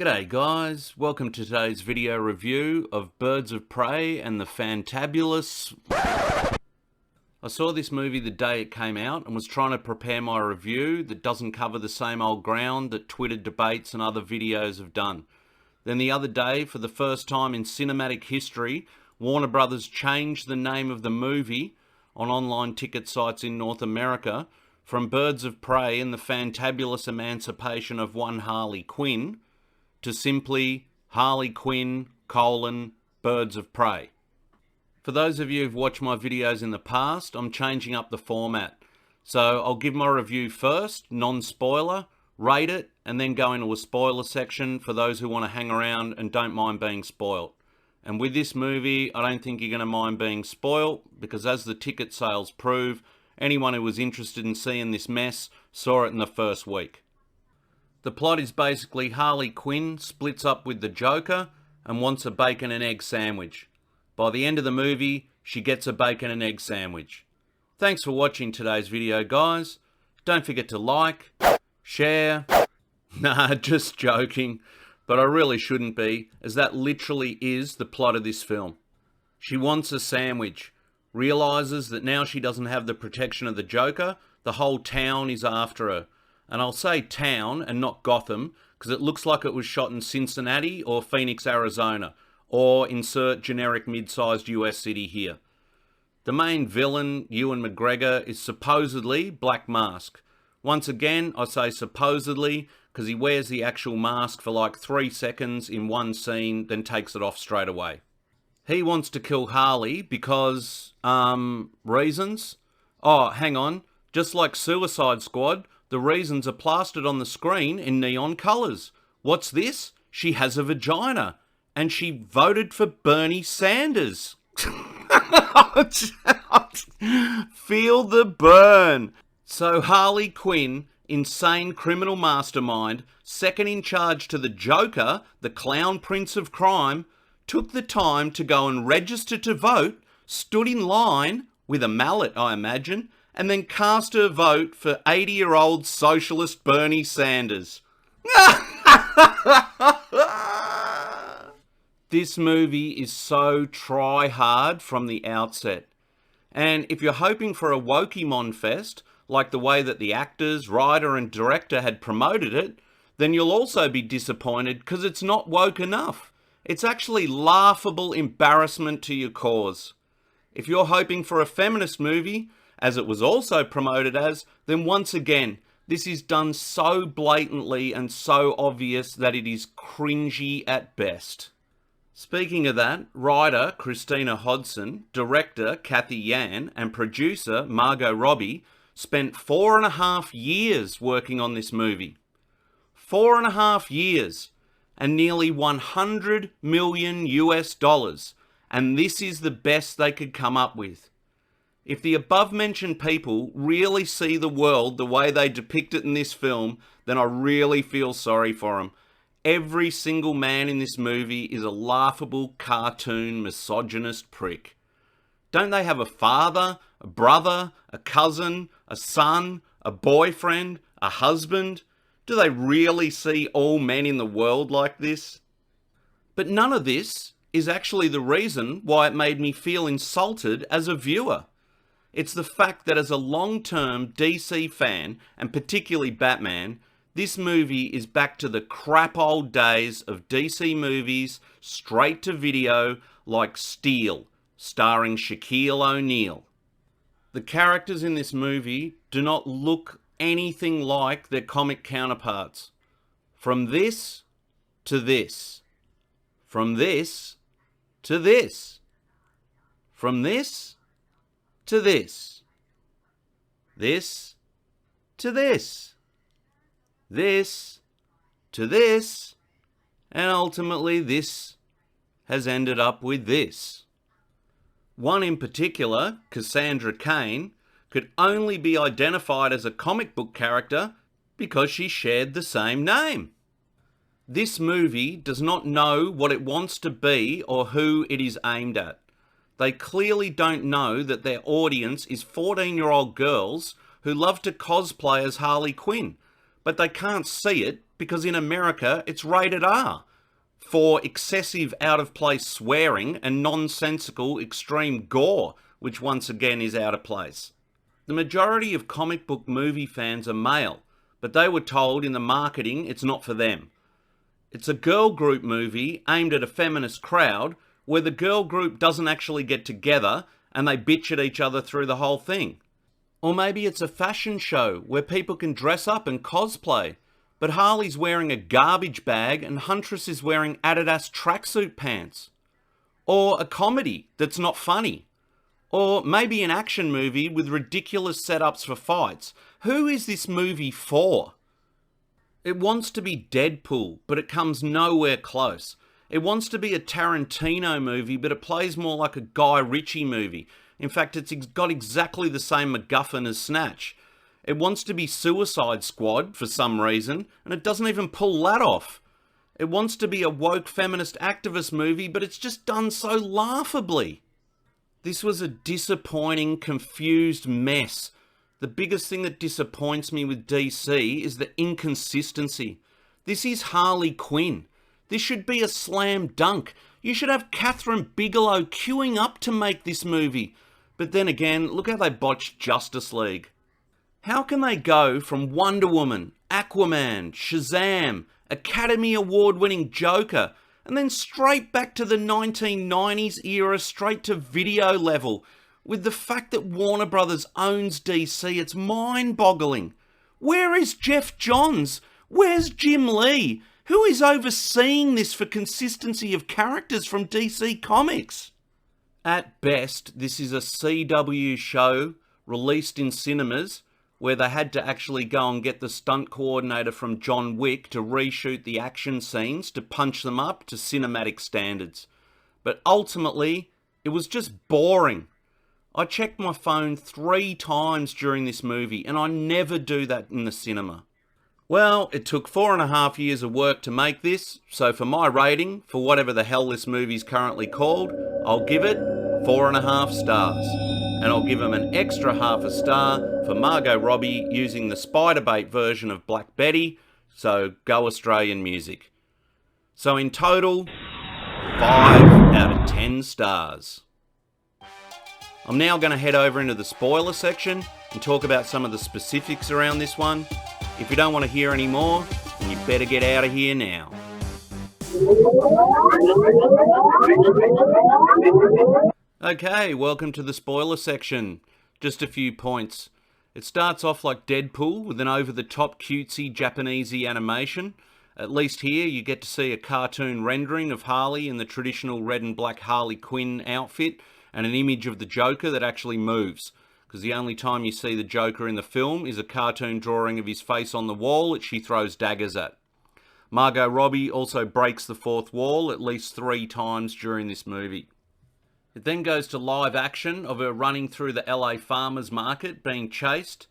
G'day guys, welcome to today's video review of Birds of Prey and the Fantabulous. I saw this movie the day it came out and was trying to prepare my review that doesn't cover the same old ground that Twitter debates and other videos have done. Then the other day, for the first time in cinematic history, Warner Brothers changed the name of the movie on online ticket sites in North America from Birds of Prey and the Fantabulous Emancipation of one Harley Quinn to simply Harley Quinn, Birds of Prey. For those of you who've watched my videos in the past, I'm changing up the format. So I'll give my review first, non-spoiler, rate it, and then go into a spoiler section for those who want to hang around and don't mind being spoiled. And with this movie, I don't think you're going to mind being spoiled, because as the ticket sales prove, anyone who was interested in seeing this mess saw it in the first week. The plot is basically Harley Quinn splits up with the Joker and wants a bacon and egg sandwich. By the end of the movie, she gets a bacon and egg sandwich. Thanks for watching today's video, guys. Don't forget to like, share. Nah, just joking. But I really shouldn't be, as that literally is the plot of this film. She wants a sandwich, realizes that now she doesn't have the protection of the Joker, the whole town is after her. And I'll say town and not Gotham, because it looks like it was shot in Cincinnati or Phoenix, Arizona, or insert generic mid-sized US city here. The main villain, Ewan McGregor, is supposedly Black Mask. Once again, I say supposedly, because he wears the actual mask for like 3 seconds in one scene, then takes it off straight away. He wants to kill Harley because, reasons? Oh, hang on. Just like Suicide Squad, the reasons are plastered on the screen in neon colours. What's this? She has a vagina. And she voted for Bernie Sanders. Feel the burn. So Harley Quinn, insane criminal mastermind, second in charge to the Joker, the clown prince of crime, took the time to go and register to vote, stood in line, with a mallet I imagine, and then cast her vote for 80-year-old socialist Bernie Sanders. This movie is so try-hard from the outset. And if you're hoping for a Wokemon fest, like the way that the actors, writer and director had promoted it, then you'll also be disappointed because it's not woke enough. It's actually laughable embarrassment to your cause. If you're hoping for a feminist movie, as it was also promoted as, then once again, this is done so blatantly and so obvious that it is cringy at best. Speaking of that, writer Christina Hodson, director Kathy Yan, and producer Margot Robbie spent 4.5 years working on this movie. 4.5 years and nearly $100 million US, and this is the best they could come up with. If the above-mentioned people really see the world the way they depict it in this film, then I really feel sorry for them. Every single man in this movie is a laughable, cartoon, misogynist prick. Don't they have a father, a brother, a cousin, a son, a boyfriend, a husband? Do they really see all men in the world like this? But none of this is actually the reason why it made me feel insulted as a viewer. It's the fact that as a long-term DC fan, and particularly Batman, this movie is back to the crap old days of DC movies, straight to video, like Steel, starring Shaquille O'Neal. The characters in this movie do not look anything like their comic counterparts. From this to this. From this to this. From this to this. This to this. This to this. And ultimately this has ended up with this. One in particular, Cassandra Cain, could only be identified as a comic book character because she shared the same name. This movie does not know what it wants to be or who it is aimed at. They clearly don't know that their audience is 14-year-old girls who love to cosplay as Harley Quinn, but they can't see it because in America it's rated R for excessive out-of-place swearing and nonsensical extreme gore, which once again is out of place. The majority of comic book movie fans are male, but they were told in the marketing it's not for them. It's a girl group movie aimed at a feminist crowd where the girl group doesn't actually get together and they bitch at each other through the whole thing. Or maybe it's a fashion show where people can dress up and cosplay, but Harley's wearing a garbage bag and Huntress is wearing Adidas tracksuit pants. Or a comedy that's not funny. Or maybe an action movie with ridiculous setups for fights. Who is this movie for? It wants to be Deadpool, but it comes nowhere close. It wants to be a Tarantino movie, but it plays more like a Guy Ritchie movie. In fact, it's got exactly the same MacGuffin as Snatch. It wants to be Suicide Squad for some reason, and it doesn't even pull that off. It wants to be a woke feminist activist movie, but it's just done so laughably. This was a disappointing, confused mess. The biggest thing that disappoints me with DC is the inconsistency. This is Harley Quinn. This should be a slam dunk. You should have Catherine Bigelow queuing up to make this movie. But then again, look how they botched Justice League. How can they go from Wonder Woman, Aquaman, Shazam, Academy Award-winning Joker, and then straight back to the 1990s era, straight to video level? With the fact that Warner Brothers owns DC, it's mind-boggling. Where is Jeff Johns? Where's Jim Lee? Who is overseeing this for consistency of characters from DC Comics? At best, this is a CW show released in cinemas where they had to actually go and get the stunt coordinator from John Wick to reshoot the action scenes to punch them up to cinematic standards. But ultimately, it was just boring. I checked my phone 3 times during this movie, and I never do that in the cinema. Well, it took 4.5 years of work to make this, so for my rating, for whatever the hell this movie's currently called, I'll give it 4.5 stars. And I'll give him an extra half a star for Margot Robbie using the Spider-Bait version of Black Betty, so go Australian music. So in total, 5 out of 10 stars. I'm now going to head over into the spoiler section and talk about some of the specifics around this one. If you don't want to hear any more, then you better get out of here now. Okay, welcome to the spoiler section. Just a few points. It starts off like Deadpool with an over-the-top cutesy Japanesey animation. At least here you get to see a cartoon rendering of Harley in the traditional red and black Harley Quinn outfit and an image of the Joker that actually moves. Because the only time you see the Joker in the film is a cartoon drawing of his face on the wall that she throws daggers at. Margot Robbie also breaks the fourth wall at least 3 times during this movie. It then goes to live action of her running through the LA farmers market being chased.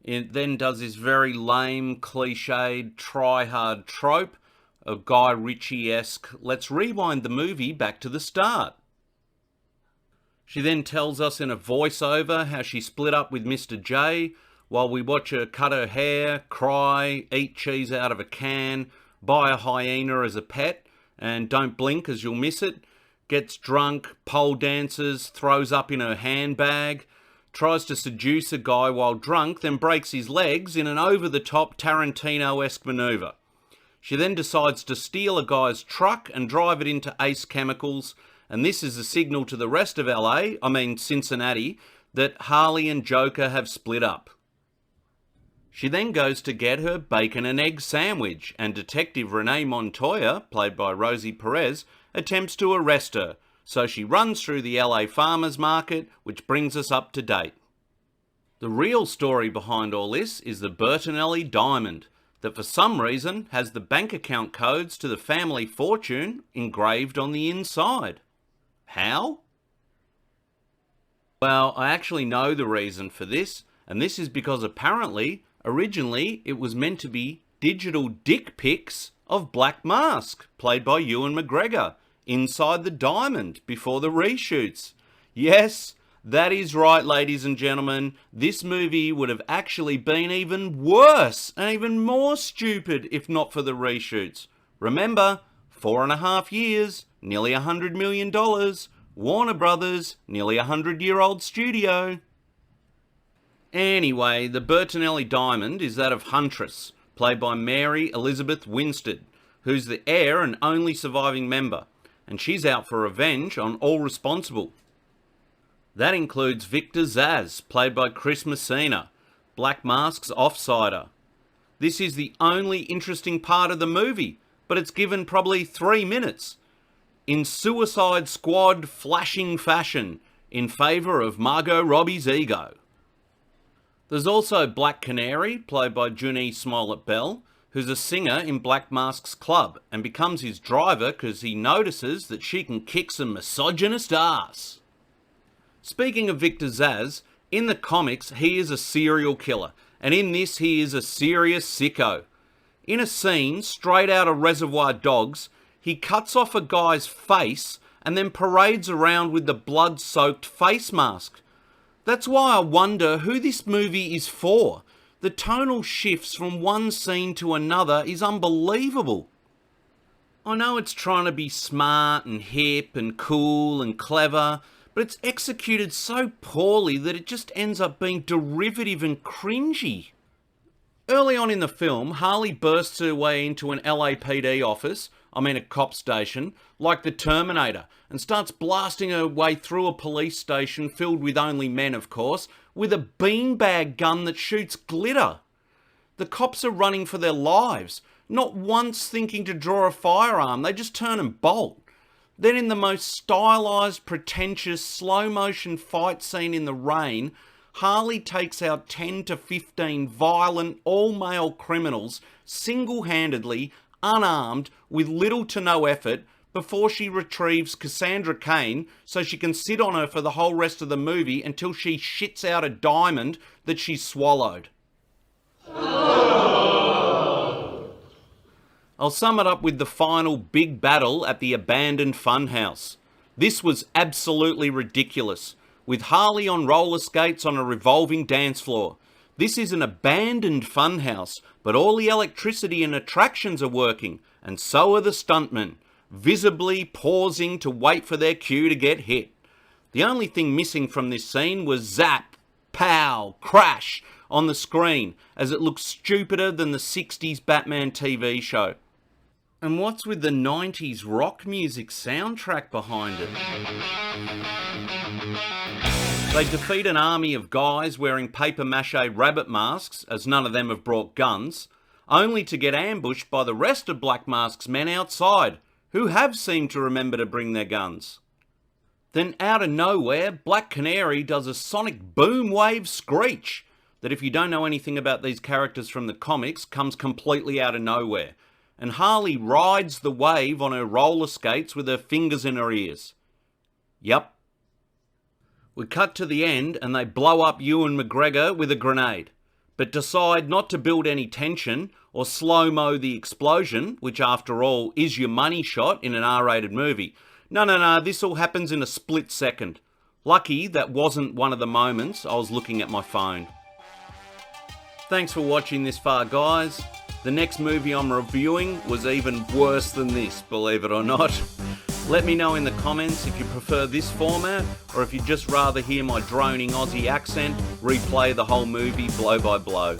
It then does this very lame, cliched, try-hard trope of Guy Ritchie-esque, let's rewind the movie back to the start. She then tells us in a voiceover how she split up with Mr. J while we watch her cut her hair, cry, eat cheese out of a can, buy a hyena as a pet, and don't blink as you'll miss it. Gets drunk, pole dances, throws up in her handbag, tries to seduce a guy while drunk, then breaks his legs in an over-the-top Tarantino-esque maneuver. She then decides to steal a guy's truck and drive it into Ace Chemicals, and this is a signal to the rest of Cincinnati, that Harley and Joker have split up. She then goes to get her bacon and egg sandwich, and Detective Renee Montoya, played by Rosie Perez, attempts to arrest her, so she runs through the LA farmers market, which brings us up to date. The real story behind all this is the Bertinelli diamond, that for some reason has the bank account codes to the family fortune engraved on the inside. How? Well, I actually know the reason for this, and this is because apparently, originally, it was meant to be digital dick pics of Black Mask, played by Ewan McGregor, inside the diamond before the reshoots. Yes, That is right, ladies and gentlemen. This movie would have actually been even worse and even more stupid if not for the reshoots. Remember, 4.5 years, nearly $100 million. Warner Brothers, nearly 100-year-old studio. Anyway, the Bertinelli diamond is that of Huntress, played by Mary Elizabeth Winstead, who's the heir and only surviving member, and she's out for revenge on all responsible. That includes Victor Zsasz, played by Chris Messina, Black Mask's offsider. This is the only interesting part of the movie, but it's given probably 3 minutes, in Suicide Squad flashing fashion, in favour of Margot Robbie's ego. There's also Black Canary, played by Junie Smollett-Bell, who's a singer in Black Mask's club and becomes his driver because he notices that she can kick some misogynist ass. Speaking of Victor Zsasz, in the comics he is a serial killer, and in this he is a serious sicko. In a scene straight out of Reservoir Dogs, he cuts off a guy's face and then parades around with the blood-soaked face mask. That's why I wonder who this movie is for. The tonal shifts from one scene to another is unbelievable. I know it's trying to be smart and hip and cool and clever, but it's executed so poorly that it just ends up being derivative and cringy. Early on in the film, Harley bursts her way into an LAPD office, a cop station, like the Terminator, and starts blasting her way through a police station filled with only men, of course, with a beanbag gun that shoots glitter. The cops are running for their lives, not once thinking to draw a firearm, they just turn and bolt. Then in the most stylised, pretentious, slow-motion fight scene in the rain, Harley takes out 10 to 15 violent, all-male criminals single-handedly, unarmed, with little to no effort, before she retrieves Cassandra Cain so she can sit on her for the whole rest of the movie until she shits out a diamond that she swallowed. I'll sum it up with the final big battle at the abandoned funhouse. This was absolutely ridiculous, with Harley on roller skates on a revolving dance floor. This is an abandoned funhouse, but all the electricity and attractions are working, and so are the stuntmen, visibly pausing to wait for their cue to get hit. The only thing missing from this scene was zap, pow, crash on the screen, as it looks stupider than the 60s Batman TV show. And what's with the 90s rock music soundtrack behind it? They defeat an army of guys wearing papier-mâché rabbit masks, as none of them have brought guns, only to get ambushed by the rest of Black Mask's men outside, who have seemed to remember to bring their guns. Then out of nowhere, Black Canary does a sonic boom wave screech that, if you don't know anything about these characters from the comics, comes completely out of nowhere. And Harley rides the wave on her roller skates with her fingers in her ears. Yup. We cut to the end and they blow up Ewan McGregor with a grenade, but decide not to build any tension or slow-mo the explosion, which after all is your money shot in an R-rated movie. No, this all happens in a split second. Lucky that wasn't one of the moments I was looking at my phone. Thanks for watching this far, guys. The next movie I'm reviewing was even worse than this, believe it or not. Let me know in the comments if you prefer this format, or if you'd just rather hear my droning Aussie accent replay the whole movie blow by blow.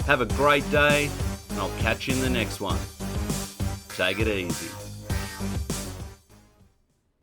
Have a great day, and I'll catch you in the next one. Take it easy.